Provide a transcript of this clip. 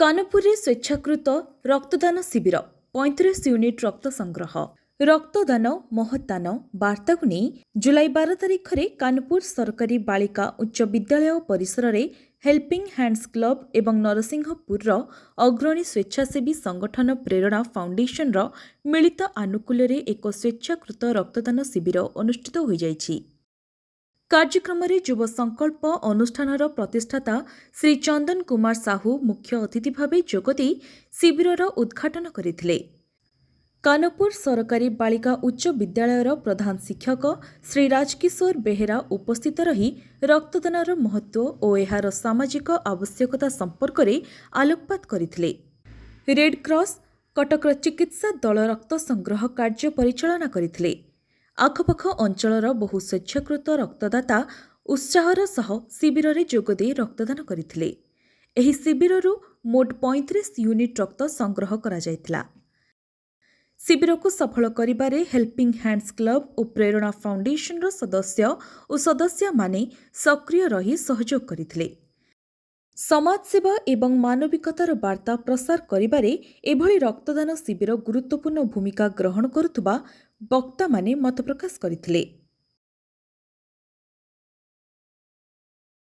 कानपुर स्वेच्छाकृत रक्तदान शिविर 35 यूनिट रक्त संग्रह रक्तदान महत्दान वार्ता को नहीं जुलाई 12 तारिख में कानपुर सरकारी बालिका उच्च विद्यालय परिसर में हेल्पिंग हैंड्स क्लब एवं नरसिंहपुर अग्रणी स्वेच्छासेवी संगठन प्रेरणा फाउंडेशन मिलित आनुकूल्य एक स्वेच्छाकृत रक्तदान शिविर अनुष्ठित हो जाइछि। कार्यक्रम में युव संकल्प अनुष्ठानर प्रतिष्ठाता श्री चंदन कुमार साहू मुख्य अतिथि भाव जोगदे शिविर उद्घाटन करथिले। कानपुर सरकारी बालिका उच्च विद्यालयर प्रधान शिक्षक श्री राजकिशोर बेहेरा उपस्थित रही रक्तदानर महत्व और एहार सामाजिक आवश्यकता संपर्क में आलोकपात करथिले। रेड क्रॉस कटकर चिकित्सा दल रक्त संग्रह कार्य परिचालना करथिले। आखपाख अंचलर बहु स्वेच्छाकृत रक्तदाता उत्साहर सह शिविर में जोगदे रक्तदान करथिले। एही शिविररू मोट 35 यूनिट रक्त संग्रह करा जायतिला। शिविर को सफल करिबारे हेल्पिंग हैंड्स क्लब और प्रेरणा फाउंडेशन सदस्य और सदस्य माने सक्रिय रही सहयोग करथिले। समाजसेवा एवं मानविकतार वार्ता प्रसार करिबारे एभली रक्तदान शिविर गुरुत्वपूर्ण भूमिका ग्रहण करुथुबा वक्ता माने मत प्रकाश करथिले।